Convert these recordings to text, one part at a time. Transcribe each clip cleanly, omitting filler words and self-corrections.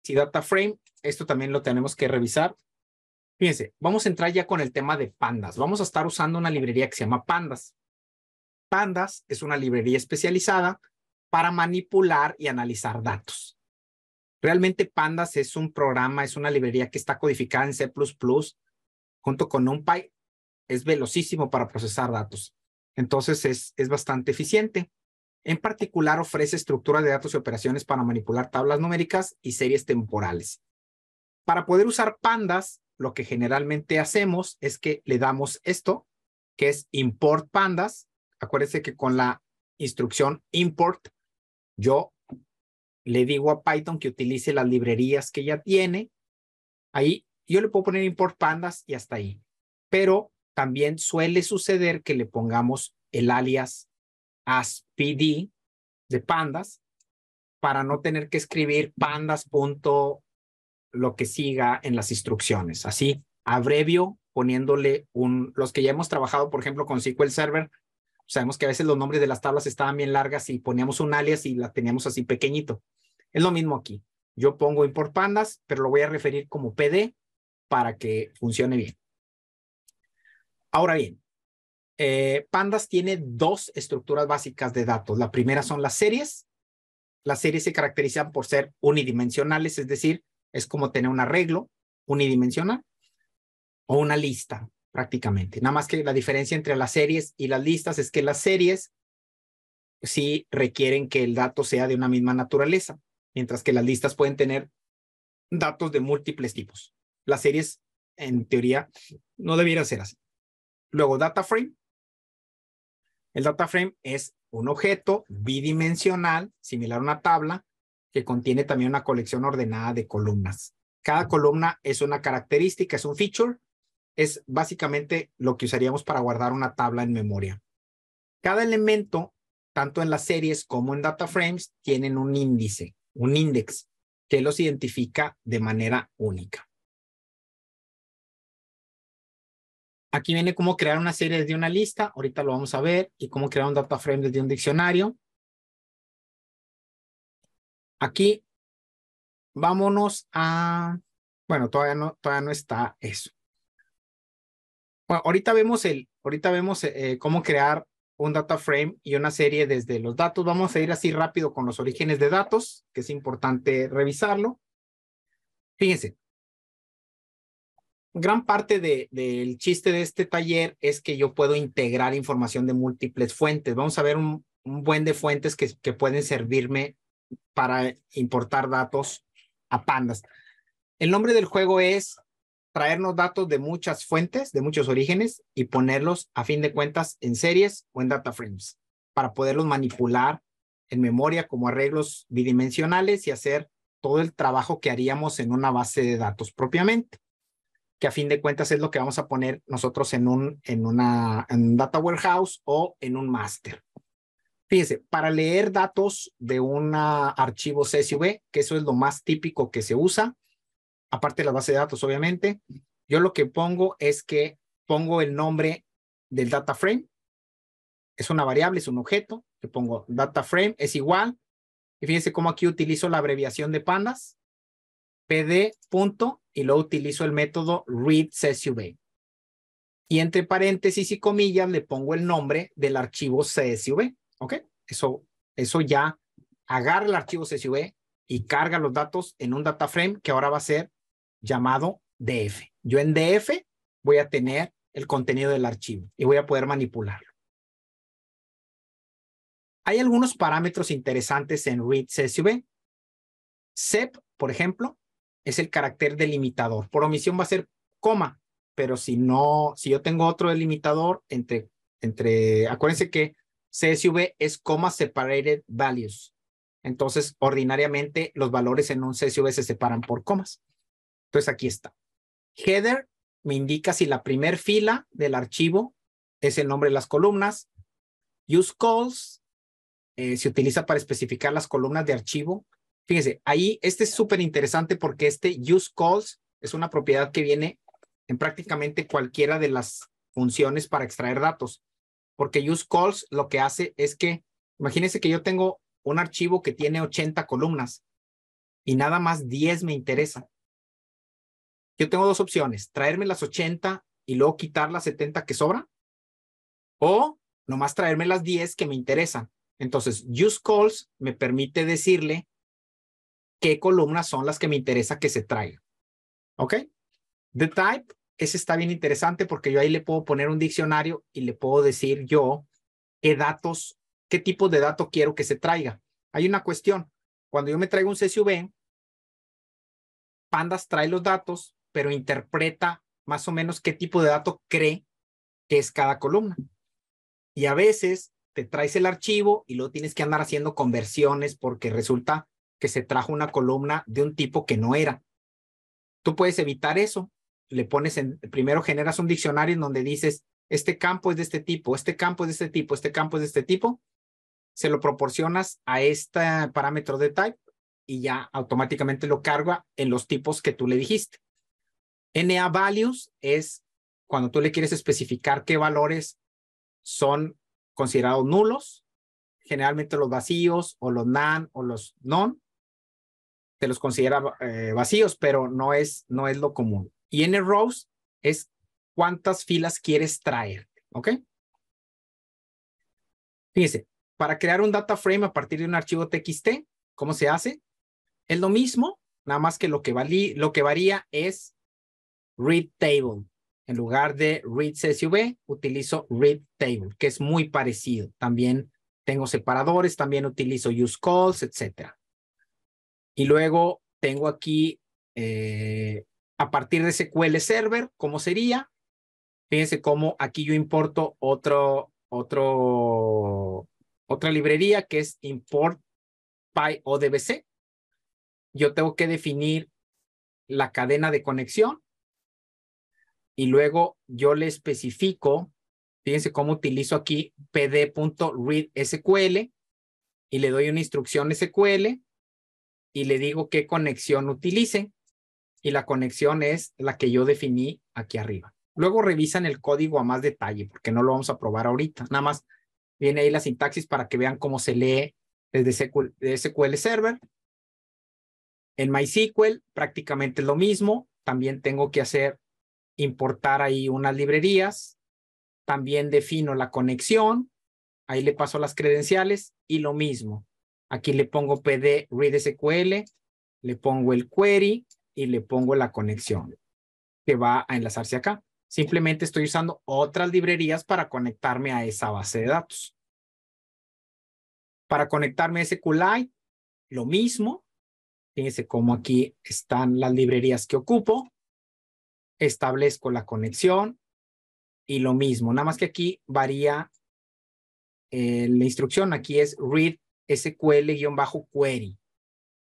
si data frame, esto también lo tenemos que revisar. Fíjense, vamos a entrar ya con el tema de pandas. Vamos a estar usando una librería que se llama Pandas. Pandas es una librería especializada para manipular y analizar datos. Realmente Pandas es un programa, es una librería que está codificada en C++ junto con NumPy. Es velocísimo para procesar datos. Entonces es bastante eficiente. En particular ofrece estructuras de datos y operaciones para manipular tablas numéricas y series temporales. Para poder usar Pandas, lo que generalmente hacemos es que le damos esto, que es import pandas. Acuérdense que con la instrucción import, yo le digo a Python que utilice las librerías que ya tiene. Ahí yo le puedo poner import pandas y hasta ahí. Pero también suele suceder que le pongamos el alias aspd de pandas para no tener que escribir pandas. Lo que siga en las instrucciones. Así, abrevio poniéndole los que ya hemos trabajado, por ejemplo, con SQL Server, sabemos que a veces los nombres de las tablas estaban bien largas y poníamos un alias y la teníamos así pequeñito. Es lo mismo aquí. Yo pongo import pandas, pero lo voy a referir como PD para que funcione bien. Ahora bien, Pandas tiene dos estructuras básicas de datos. La primera son las series. Las series se caracterizan por ser unidimensionales, es decir, es como tener un arreglo unidimensional o una lista prácticamente. Nada más que la diferencia entre las series y las listas es que las series sí requieren que el dato sea de una misma naturaleza, mientras que las listas pueden tener datos de múltiples tipos. Las series, en teoría, no debieran ser así. Luego, data frame. El data frame es un objeto bidimensional, similar a una tabla, que contiene también una colección ordenada de columnas. Cada columna es una característica, es un feature, es básicamente lo que usaríamos para guardar una tabla en memoria. Cada elemento, tanto en las series como en data frames, tienen un índice, un index, que los identifica de manera única. Aquí viene cómo crear una serie desde una lista, ahorita lo vamos a ver, y cómo crear un data frame desde un diccionario. Aquí, vámonos a... Bueno, todavía no está eso. Bueno, ahorita vemos cómo crear un data frame y una serie desde los datos. Vamos a ir así rápido con los orígenes de datos, que es importante revisarlo. Fíjense. Gran parte del chiste de este taller es que yo puedo integrar información de múltiples fuentes. Vamos a ver un buen de fuentes que pueden servirme para importar datos a Pandas. El nombre del juego es traernos datos de muchas fuentes, de muchos orígenes, y ponerlos a fin de cuentas en series o en data frames para poderlos manipular en memoria como arreglos bidimensionales y hacer todo el trabajo que haríamos en una base de datos propiamente, que a fin de cuentas es lo que vamos a poner nosotros en un data warehouse o en un master. Fíjense, para leer datos de un archivo CSV, que eso es lo más típico que se usa, aparte de la base de datos, obviamente, yo lo que pongo es que pongo el nombre del data frame, es una variable, es un objeto, que pongo data frame es igual, y fíjense cómo aquí utilizo la abreviación de Pandas, pd. Y luego utilizo el método readCSV. Y entre paréntesis y comillas le pongo el nombre del archivo CSV. ¿Ok? Eso ya agarra el archivo CSV y carga los datos en un data frame que ahora va a ser llamado DF. Yo en DF voy a tener el contenido del archivo y voy a poder manipularlo. Hay algunos parámetros interesantes en readCSV. SEP, por ejemplo, es el carácter delimitador. Por omisión va a ser coma, pero si yo tengo otro delimitador acuérdense que CSV es comma separated values. Entonces, ordinariamente, los valores en un CSV se separan por comas. Entonces, aquí está. Header me indica si la primer fila del archivo es el nombre de las columnas. UseCalls se utiliza para especificar las columnas de archivo. Fíjense, ahí este es súper interesante porque este UseCalls es una propiedad que viene en prácticamente cualquiera de las funciones para extraer datos. Porque UseCalls lo que hace es que, imagínense que yo tengo un archivo que tiene 80 columnas y nada más 10 me interesan. Yo tengo dos opciones, traerme las 80 y luego quitar las 70 que sobran, o nomás traerme las 10 que me interesan. Entonces, useCalls me permite decirle qué columnas son las que me interesa que se traigan. ¿Ok? The type, ese está bien interesante porque yo ahí le puedo poner un diccionario y le puedo decir yo qué datos, qué tipo de dato quiero que se traiga. Hay una cuestión. Cuando yo me traigo un CSV, Pandas trae los datos, pero interpreta más o menos qué tipo de dato cree que es cada columna. Y a veces te traes el archivo y luego tienes que andar haciendo conversiones porque resulta que se trajo una columna de un tipo que no era. Tú puedes evitar eso. Le pones primero generas un diccionario en donde dices, este campo es de este tipo, este campo es de este tipo, este campo es de este tipo. Se lo proporcionas a este parámetro de type y ya automáticamente lo carga en los tipos que tú le dijiste. NA values es cuando tú le quieres especificar qué valores son considerados nulos, generalmente los vacíos o los NaN o los non, te los considera vacíos, pero no es lo común. Y NRows es cuántas filas quieres traer, ¿ok? Fíjense, para crear un data frame a partir de un archivo TXT, ¿cómo se hace? Es lo mismo, nada más que lo que varía es read table. En lugar de read CSV, utilizo read table, que es muy parecido. También tengo separadores, también utilizo useCalls, etc. Y luego tengo aquí, a partir de SQL Server, ¿cómo sería? Fíjense cómo aquí yo importo otra librería que es import PyODBC. Yo tengo que definir la cadena de conexión y luego yo le especifico, fíjense cómo utilizo aquí pd.readSQL y le doy una instrucción SQL y le digo qué conexión utilice y la conexión es la que yo definí aquí arriba. Luego revisan el código a más detalle porque no lo vamos a probar ahorita. Nada más viene ahí la sintaxis para que vean cómo se lee desde SQL Server. En MySQL prácticamente lo mismo. También tengo que importar ahí unas librerías. También defino la conexión. Ahí le paso las credenciales y lo mismo. Aquí le pongo pd read SQL, le pongo el query y le pongo la conexión que va a enlazarse acá. Simplemente estoy usando otras librerías para conectarme a esa base de datos. Para conectarme a SQLite, lo mismo. Fíjense cómo aquí están las librerías que ocupo. Establezco la conexión y lo mismo. Nada más que aquí varía la instrucción. Aquí es read SQL-query.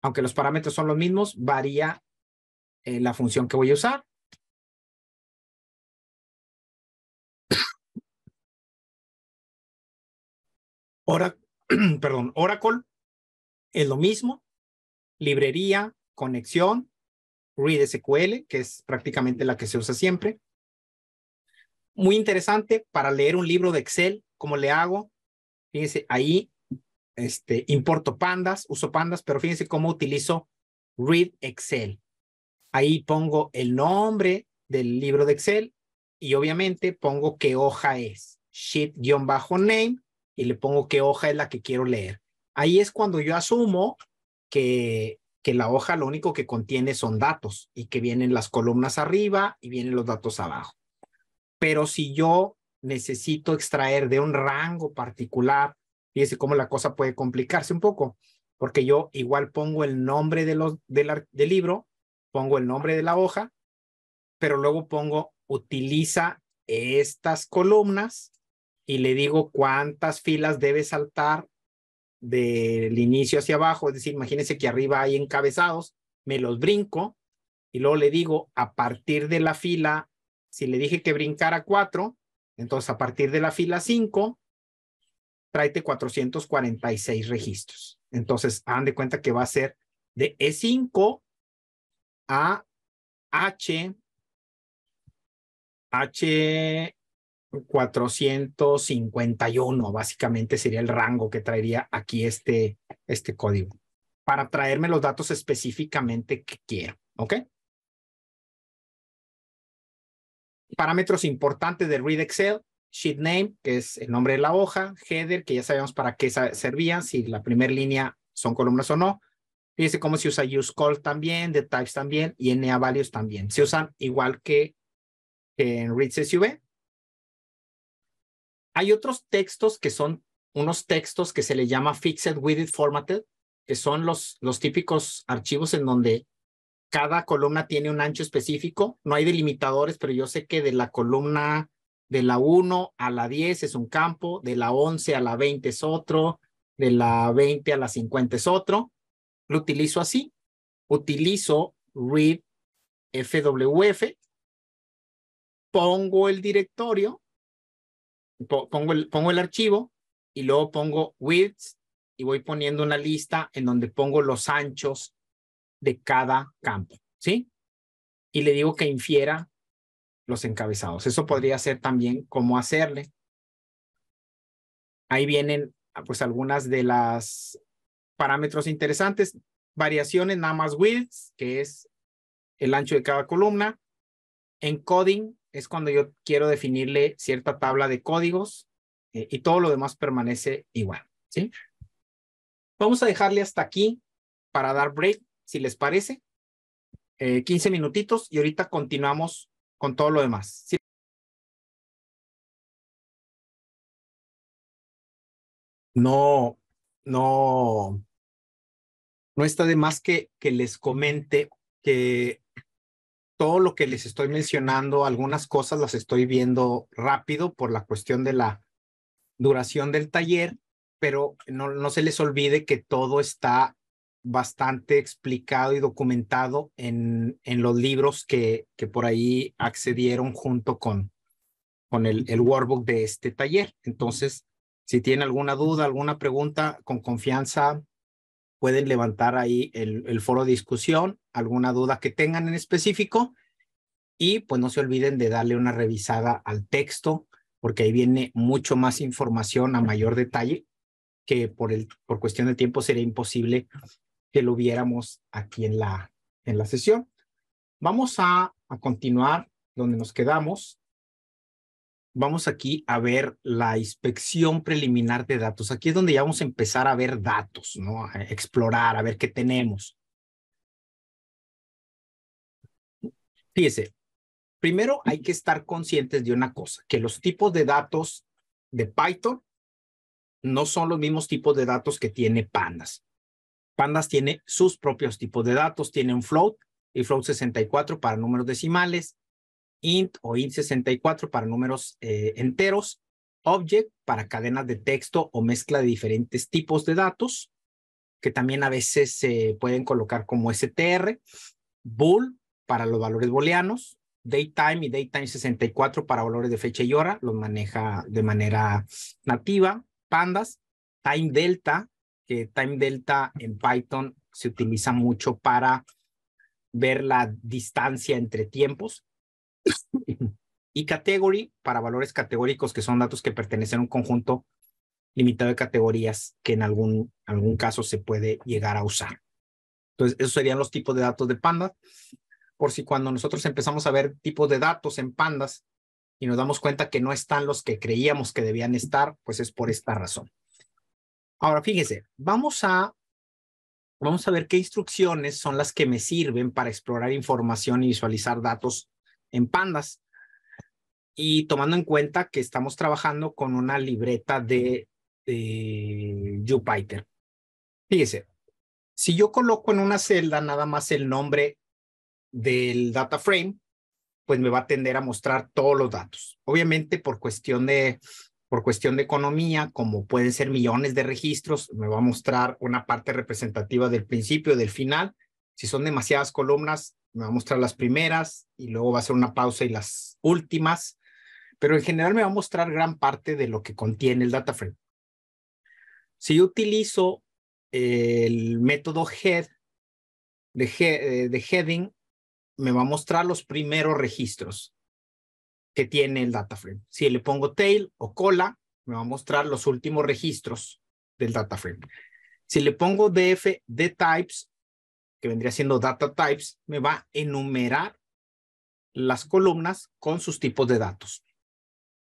Aunque los parámetros son los mismos, varía la función que voy a usar. Oracle es lo mismo. Librería, conexión, read SQL, que es prácticamente la que se usa siempre. Muy interesante para leer un libro de Excel. ¿Cómo le hago? Fíjense, ahí importo pandas, uso pandas, pero fíjense cómo utilizo read Excel. Ahí pongo el nombre del libro de Excel y obviamente pongo qué hoja es. Sheet-name y le pongo qué hoja es la que quiero leer. Ahí es cuando yo asumo que la hoja lo único que contiene son datos y que vienen las columnas arriba y vienen los datos abajo. Pero si yo necesito extraer de un rango particular, fíjese cómo la cosa puede complicarse un poco, porque yo igual pongo el nombre del libro, pongo el nombre de la hoja, pero luego pongo utiliza estas columnas y le digo cuántas filas debe saltar del inicio hacia abajo, es decir, imagínense que arriba hay encabezados, me los brinco y luego le digo a partir de la fila, si le dije que brincara 4, entonces a partir de la fila 5, tráete 446 registros. Entonces, hagan de cuenta que va a ser de E5 a H 451, básicamente sería el rango que traería aquí este código. para traerme los datos específicamente que quiero, ¿ok? Parámetros importantes de Read Excel, sheet name, que es el nombre de la hoja, header, que ya sabemos para qué servían, si la primera línea son columnas o no. Fíjense cómo se usa useCall también, the types también, y NA values también. Se usan igual que en Read CSV. Hay otros textos que son unos textos que se le llama Fixed Widget Formatted, que son los típicos archivos en donde cada columna tiene un ancho específico. No hay delimitadores, pero yo sé que de la columna de la 1 a la 10 es un campo, de la 11 a la 20 es otro, de la 20 a la 50 es otro. Lo utilizo así. Utilizo read FWF, pongo el directorio, pongo el archivo y luego pongo widths y voy poniendo una lista en donde pongo los anchos de cada campo, ¿sí? Y le digo que infiera los encabezados. Eso podría ser también cómo hacerle. Ahí vienen pues algunas de las parámetros interesantes. Variaciones, nada más widths, que es el ancho de cada columna. Encoding es cuando yo quiero definirle cierta tabla de códigos y todo lo demás permanece igual, ¿sí? Vamos a dejarle hasta aquí para dar break, si les parece. 15 minutitos y ahorita continuamos con todo lo demás. ¿Sí? No, no, no está de más que les comente que todo lo que les estoy mencionando, algunas cosas las estoy viendo rápido por la cuestión de la duración del taller, pero no se les olvide que todo está bastante explicado y documentado en los libros que por ahí accedieron junto con el workbook de este taller. Entonces, si tienen alguna duda, alguna pregunta, con confianza pueden levantar ahí el foro de discusión, alguna duda que tengan en específico, y pues no se olviden de darle una revisada al texto, porque ahí viene mucho más información a mayor detalle, que por cuestión de tiempo sería imposible que lo viéramos aquí en la sesión. Vamos a continuar donde nos quedamos. Vamos aquí a ver la inspección preliminar de datos. Aquí es donde ya vamos a empezar a ver datos, ¿no? A explorar, a ver qué tenemos. Fíjese, primero hay que estar conscientes de una cosa, que los tipos de datos de Python no son los mismos tipos de datos que tiene Pandas. Pandas tiene sus propios tipos de datos, tiene un float y float 64 para números decimales, int o int 64 para números enteros, object para cadenas de texto o mezcla de diferentes tipos de datos, que también a veces se pueden colocar como str, bool para los valores booleanos, datetime y datetime 64 para valores de fecha y hora, los maneja de manera nativa. Pandas, time delta, que time delta en Python se utiliza mucho para ver la distancia entre tiempos. Y category para valores categóricos, que son datos que pertenecen a un conjunto limitado de categorías que en algún caso se puede llegar a usar. Entonces, esos serían los tipos de datos de Pandas. Por si cuando nosotros empezamos a ver tipos de datos en Pandas y nos damos cuenta que no están los que creíamos que debían estar, pues es por esta razón. Ahora, fíjese, vamos a ver qué instrucciones son las que me sirven para explorar información y visualizar datos en Pandas. Y tomando en cuenta que estamos trabajando con una libreta de Jupyter. Fíjese, si yo coloco en una celda nada más el nombre del data frame, pues me va a tender a mostrar todos los datos. Obviamente por cuestión de economía, como pueden ser millones de registros, me va a mostrar una parte representativa del principio, del final. Si son demasiadas columnas, me va a mostrar las primeras y luego va a hacer una pausa y las últimas. Pero en general me va a mostrar gran parte de lo que contiene el data frame. Si yo utilizo el método head de heading, me va a mostrar los primeros registros que tiene el data frame. Si le pongo tail o cola, me va a mostrar los últimos registros del data frame. Si le pongo df de types, que vendría siendo data types, me va a enumerar las columnas con sus tipos de datos.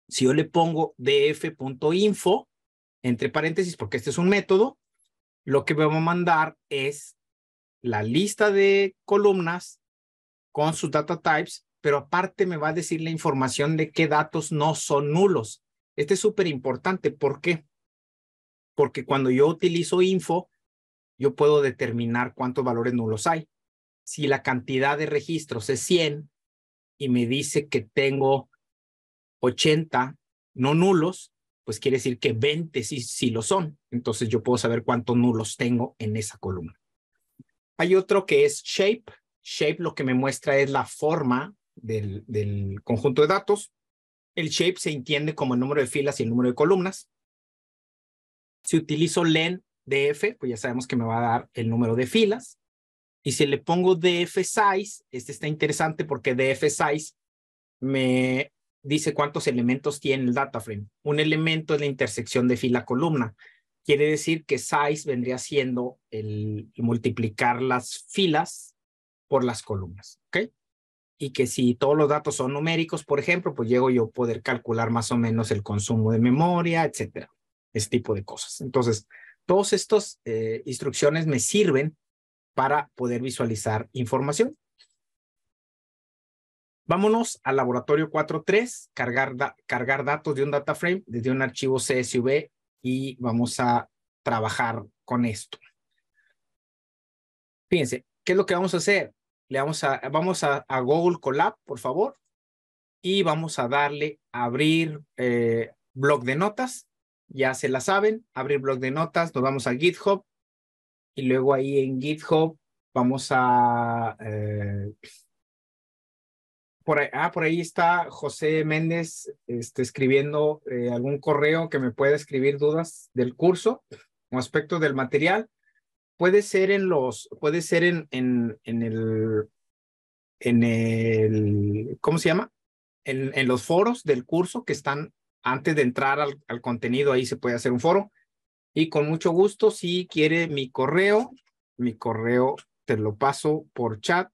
Si yo le pongo df.info, entre paréntesis, porque este es un método, lo que me va a mandar es la lista de columnas con sus data types, pero aparte me va a decir la información de qué datos no son nulos. Este es súper importante. ¿Por qué? Porque cuando yo utilizo info, yo puedo determinar cuántos valores nulos hay. Si la cantidad de registros es 100 y me dice que tengo 80 no nulos, pues quiere decir que 20 sí lo son. Entonces yo puedo saber cuántos nulos tengo en esa columna. Hay otro que es shape. Shape lo que me muestra es la forma del conjunto de datos. El shape se entiende como el número de filas y el número de columnas. Si utilizo len df, pues ya sabemos que me va a dar el número de filas. Y si le pongo df size, este está interesante porque df size me dice cuántos elementos tiene el data frame. Un elemento es la intersección de fila-columna. Quiere decir que size vendría siendo el multiplicar las filas por las columnas, ¿ok? Y que si todos los datos son numéricos, por ejemplo, pues llego yo a poder calcular más o menos el consumo de memoria, etcétera. Ese tipo de cosas. Entonces, todas estas instrucciones me sirven para poder visualizar información. Vámonos al laboratorio 4.3, cargar datos de un data frame desde un archivo CSV y vamos a trabajar con esto. Fíjense, ¿qué es lo que vamos a hacer? Vamos a Google Colab, por favor, y vamos a darle a abrir bloc de notas. Ya se la saben, abrir bloc de notas, nos vamos a GitHub y luego ahí en GitHub vamos a... por ahí está José Méndez escribiendo algún correo que me pueda escribir dudas del curso o aspectos del material. Puede ser en el, ¿cómo se llama? En los foros del curso que están antes de entrar al contenido, ahí se puede hacer un foro. Y con mucho gusto, si quiere mi correo te lo paso por chat.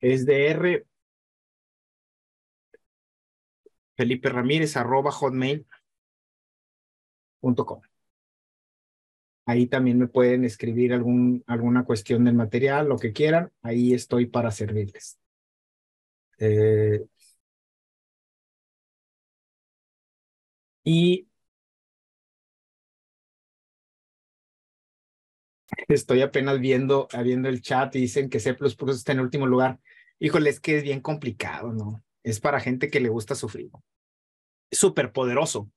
Es de feliperamírez@hotmail.com. Ahí también me pueden escribir alguna cuestión del material, lo que quieran. Ahí estoy para servirles. Y estoy apenas viendo el chat y dicen que C++ está en último lugar. Híjole, es que es bien complicado, ¿no? Es para gente que le gusta sufrir. Es súper poderoso,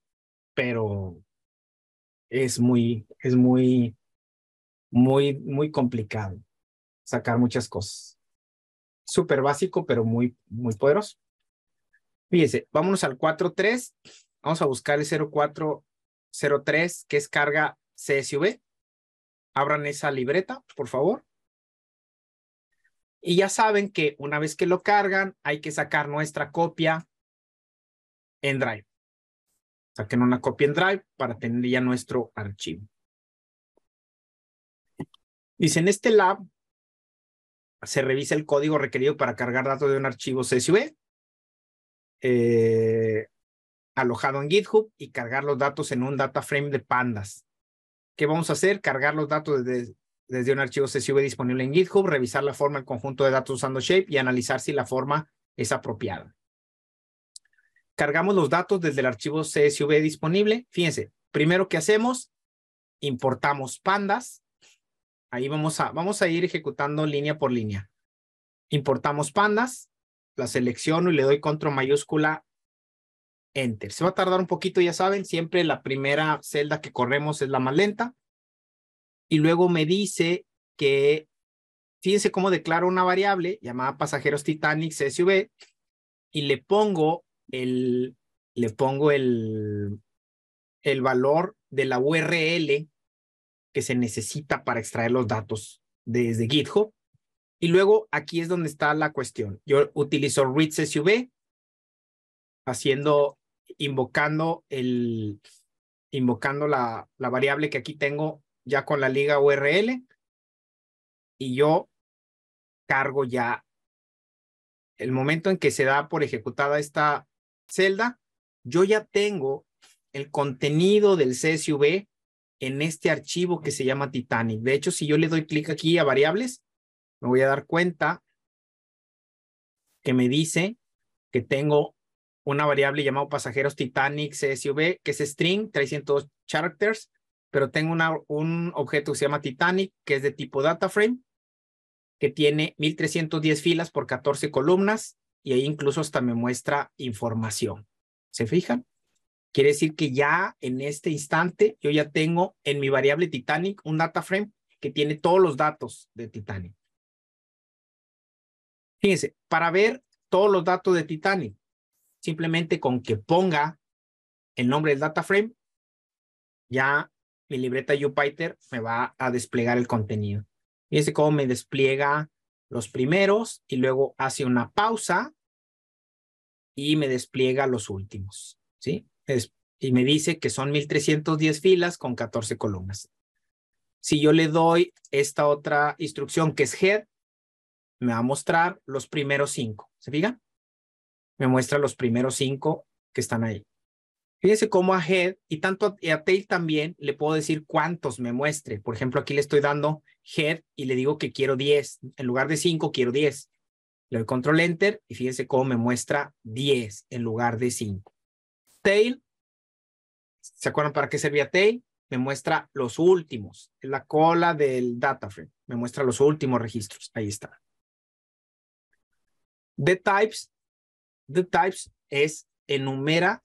pero es muy complicado sacar muchas cosas. Súper básico, pero muy poderoso. Fíjense, vámonos al 4.3. Vamos a buscar el 0403, que es carga CSV. Abran esa libreta, por favor. Y ya saben que una vez que lo cargan, hay que sacar nuestra copia en Drive. Saquen una copia en Drive para tener ya nuestro archivo. Dice, en este lab se revisa el código requerido para cargar datos de un archivo CSV alojado en GitHub y cargar los datos en un data frame de pandas. ¿Qué vamos a hacer? Cargar los datos desde un archivo CSV disponible en GitHub, revisar la forma del conjunto de datos usando Shape y analizar si la forma es apropiada. Cargamos los datos desde el archivo CSV disponible. Fíjense, primero que hacemos, importamos pandas. Ahí vamos a ir ejecutando línea por línea. Importamos pandas, la selecciono y le doy control mayúscula, enter. Se va a tardar un poquito, ya saben, siempre la primera celda que corremos es la más lenta. Y luego me dice que, fíjense cómo declaro una variable llamada pasajeros Titanic CSV y le pongo el valor de la URL que se necesita para extraer los datos desde GitHub. Y luego aquí es donde está la cuestión. Yo utilizo read CSV haciendo invocando la variable que aquí tengo ya con la liga URL, y yo cargo ya el momento en que se da por ejecutada esta celda, yo ya tengo el contenido del CSV en este archivo que se llama Titanic. De hecho, si yo le doy clic aquí a variables, me voy a dar cuenta que me dice que tengo una variable llamada pasajeros Titanic CSV, que es string, 300 characters, pero tengo un objeto que se llama Titanic, que es de tipo data frame, que tiene 1310 filas por 14 columnas, y ahí incluso hasta me muestra información. ¿Se fijan? Quiere decir que ya en este instante yo ya tengo en mi variable Titanic un data frame que tiene todos los datos de Titanic. Fíjense, para ver todos los datos de Titanic, simplemente con que ponga el nombre del data frame, ya mi libreta Jupyter me va a desplegar el contenido. Fíjense cómo me despliega los primeros y luego hace una pausa y me despliega los últimos, ¿sí? Y me dice que son 1310 filas con 14 columnas. Si yo le doy esta otra instrucción que es head, me va a mostrar los primeros 5. ¿Se fijan? Me muestra los primeros 5 que están ahí. Fíjense cómo a head y tanto a tail también le puedo decir cuántos me muestre. Por ejemplo, aquí le estoy dando head y le digo que quiero 10. En lugar de 5, quiero 10. Le doy control enter y fíjense cómo me muestra 10 en lugar de 5. Tail, ¿se acuerdan para qué servía tail? Me muestra los últimos, la cola del data frame. Me muestra los últimos registros. Ahí está. The types es enumera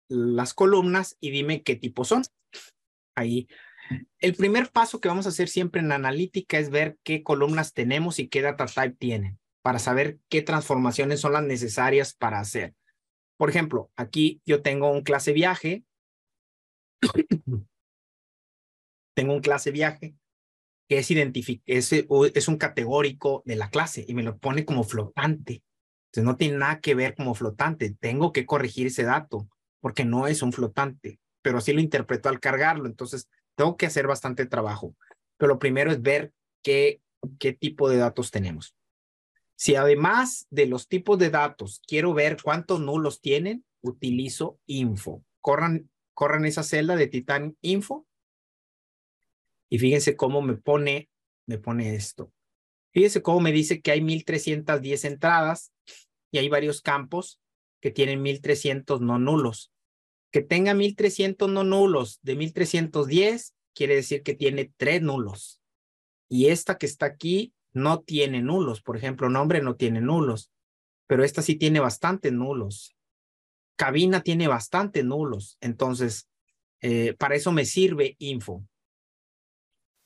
las columnas y dime qué tipo son. Ahí. El primer paso que vamos a hacer siempre en la analítica es ver qué columnas tenemos y qué data type tienen, para saber qué transformaciones son las necesarias para hacer. Por ejemplo, aquí yo tengo un clase viaje. Tengo un clase viaje que es un categórico de la clase y me lo pone como flotante. Entonces no tiene nada que ver como flotante. Tengo que corregir ese dato porque no es un flotante, pero así lo interpretó al cargarlo. Entonces tengo que hacer bastante trabajo. Pero lo primero es ver qué tipo de datos tenemos. Si además de los tipos de datos quiero ver cuántos nulos tienen, utilizo info. Corran esa celda de Titan info y fíjense cómo me pone esto. Fíjense cómo me dice que hay 1310 entradas y hay varios campos que tienen 1300 no nulos. Que tenga 1300 no nulos de 1310 quiere decir que tiene 3 nulos. Y esta que está aquí no tiene nulos. Por ejemplo, nombre no tiene nulos, pero esta sí tiene bastantes nulos. Cabina tiene bastantes nulos. Entonces, para eso me sirve info.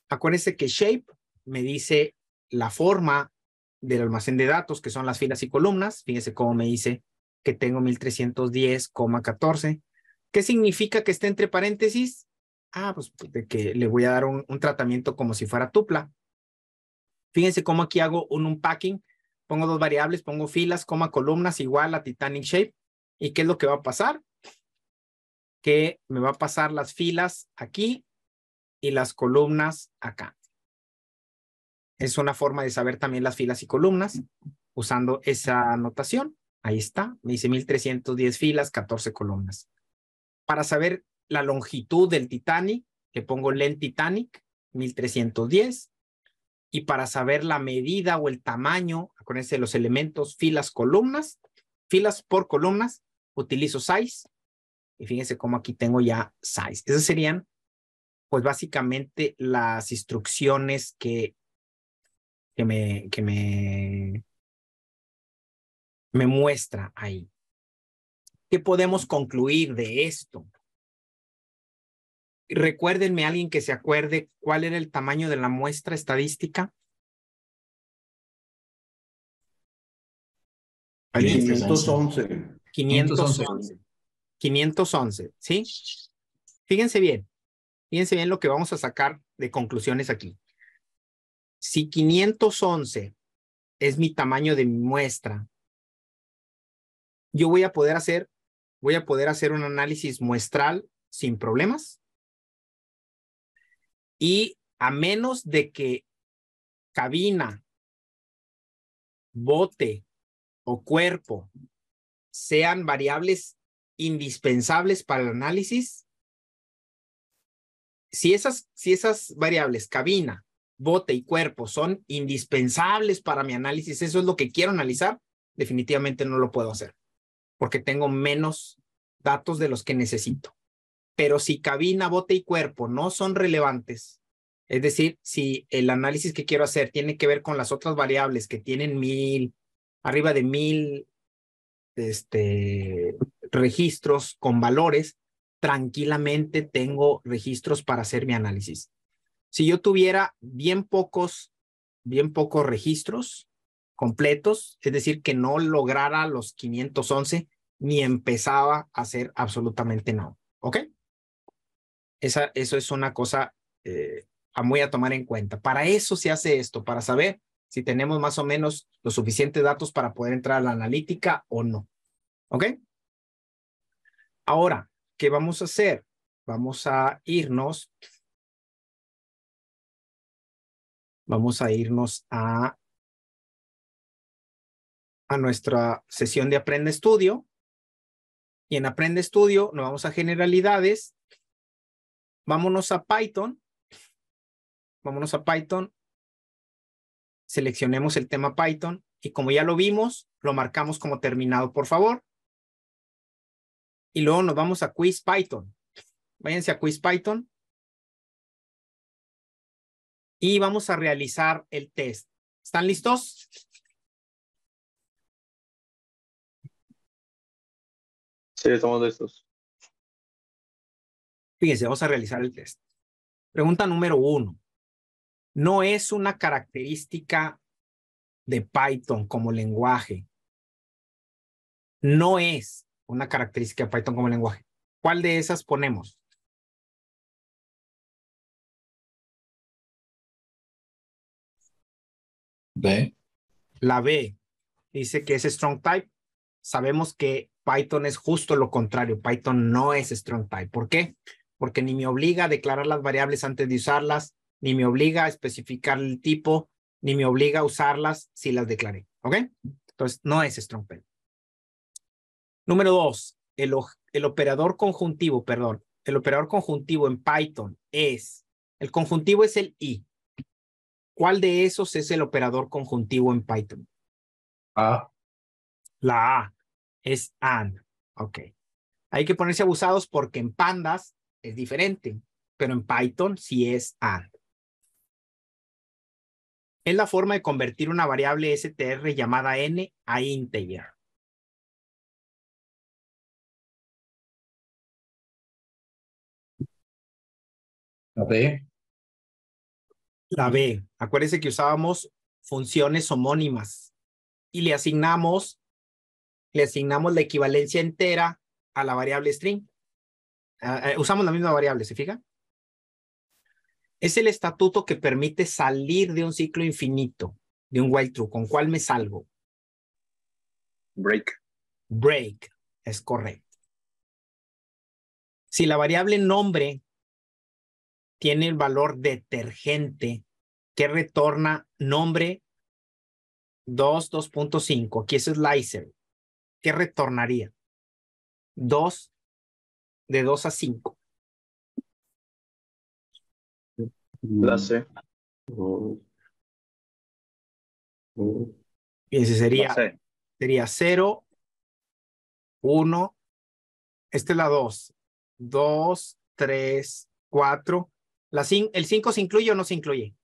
Acuérdense que shape me dice la forma del almacén de datos, que son las filas y columnas. Fíjense cómo me dice que tengo 1310,14. ¿Qué significa que esté entre paréntesis? Pues de que le voy a dar un tratamiento como si fuera tupla. Fíjense cómo aquí hago un unpacking. Pongo dos variables, pongo filas, columnas igual a Titanic Shape. ¿Y qué es lo que va a pasar? Que me va a pasar las filas aquí y las columnas acá. Es una forma de saber también las filas y columnas usando esa notación. Ahí está, me dice 1310 filas, 14 columnas. Para saber la longitud del Titanic, le pongo len Titanic, 1310. Y para saber la medida o el tamaño, acuérdense de los elementos, filas, columnas, filas por columnas, utilizo size. Y fíjense cómo aquí tengo ya size. Esas serían, pues básicamente las instrucciones que me muestra ahí. ¿Qué podemos concluir de esto? Recuérdenme alguien que se acuerde cuál era el tamaño de la muestra estadística. 511. 511, ¿sí? Fíjense bien lo que vamos a sacar de conclusiones aquí. Si 511 es mi tamaño de mi muestra, yo voy a poder hacer voy a poder hacer un análisis muestral sin problemas. Y a menos de que cabina, bote o cuerpo sean variables indispensables para el análisis, si esas variables, cabina, bote y cuerpo, son indispensables para mi análisis, eso es lo que quiero analizar, definitivamente no lo puedo hacer, porque tengo menos datos de los que necesito. Pero si cabina, bote y cuerpo no son relevantes, es decir, si el análisis que quiero hacer tiene que ver con las otras variables que tienen arriba de 1000 registros con valores, tranquilamente tengo registros para hacer mi análisis. Si yo tuviera bien pocos registros completos, es decir, que no lograra los 511, ni empezaba a hacer absolutamente nada. ¿Ok? Eso es una cosa muy a tomar en cuenta. Para eso se hace esto, para saber si tenemos más o menos los suficientes datos para poder entrar a la analítica o no. ¿Ok? Ahora, ¿qué vamos a hacer? Vamos a irnos a nuestra sesión de Aprende Estudio. Y en Aprende Estudio nos vamos a generalidades. Vámonos a Python. Seleccionemos el tema Python. Y como ya lo vimos, lo marcamos como terminado, por favor. Y luego nos vamos a Quiz Python. Váyanse a Quiz Python. Y vamos a realizar el test. ¿Están listos? Sí, estamos listos. Fíjense, vamos a realizar el test. Pregunta número 1. No es una característica de Python como lenguaje. No es una característica de Python como lenguaje. ¿Cuál de esas ponemos? B. La B dice que es strong type. Sabemos que Python es justo lo contrario. Python no es strong type. ¿Por qué? Porque ni me obliga a declarar las variables antes de usarlas, ni me obliga a especificar el tipo, ni me obliga a usarlas si las declaré. ¿Ok? Entonces, no es strong type. Número 2, el operador conjuntivo, perdón. El operador conjuntivo en Python el conjuntivo es el i. ¿Cuál de esos es el operador conjuntivo en Python? A. La A es AND. Ok. Hay que ponerse abusados porque en Pandas es diferente, pero en Python sí es AND. Es la forma de convertir una variable str llamada n a integer. La B. La B. Acuérdense que usábamos funciones homónimas y le asignamos la equivalencia entera a la variable string. Usamos la misma variable, ¿se fijan? Es el estatuto que permite salir de un ciclo infinito, de un while true. ¿Con cuál me salgo? Break. Break, es correcto. Si la variable nombre tiene el valor detergente que retorna nombre 2.5, aquí es slicer, ¿qué retornaría? 2 de 2 a 5. La C. Y ese sería 0, 1. Esta es la 2. 2, 3, 4. ¿El 5 se incluye o no se incluye?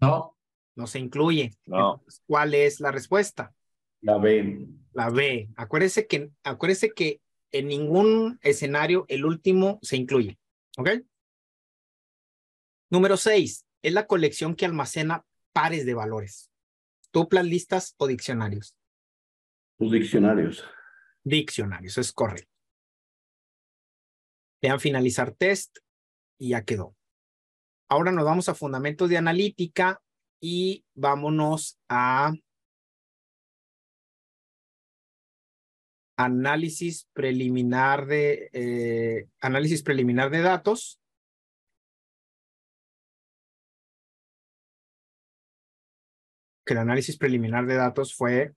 No. No se incluye. No. Entonces, ¿cuál es la respuesta? La B. La B. Acuérdese que en ningún escenario el último se incluye. ¿Ok? Número 6. Es la colección que almacena pares de valores. Tuplas, listas o diccionarios. Los diccionarios. Diccionarios, es correcto. Vean finalizar test y ya quedó. Ahora nos vamos a fundamentos de analítica y vámonos a análisis preliminar de datos. Que el análisis preliminar de datos fue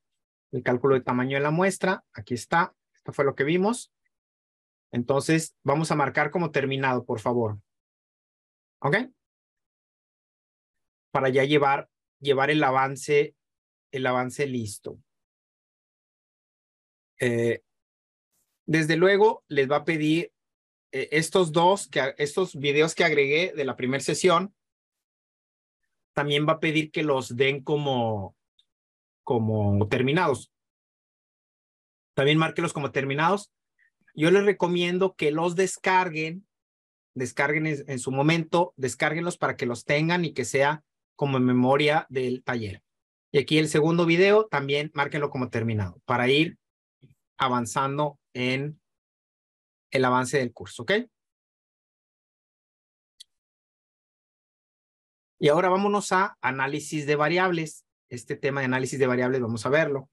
el cálculo de tamaño de la muestra. Aquí está. Esto fue lo que vimos. Entonces, vamos a marcar como terminado, por favor. ¿Ok? Para ya llevar el avance listo. Desde luego, les va a pedir estos videos que agregué de la primera sesión. También va a pedir que los den como terminados. También márquelos como terminados. Yo les recomiendo que los descarguen en su momento, descárguenlos para que los tengan y que sea como en memoria del taller. Y aquí el segundo video también márquenlo como terminado para ir avanzando en el avance del curso, ¿ok? Y ahora vámonos a análisis de variables. Este tema de análisis de variables vamos a verlo.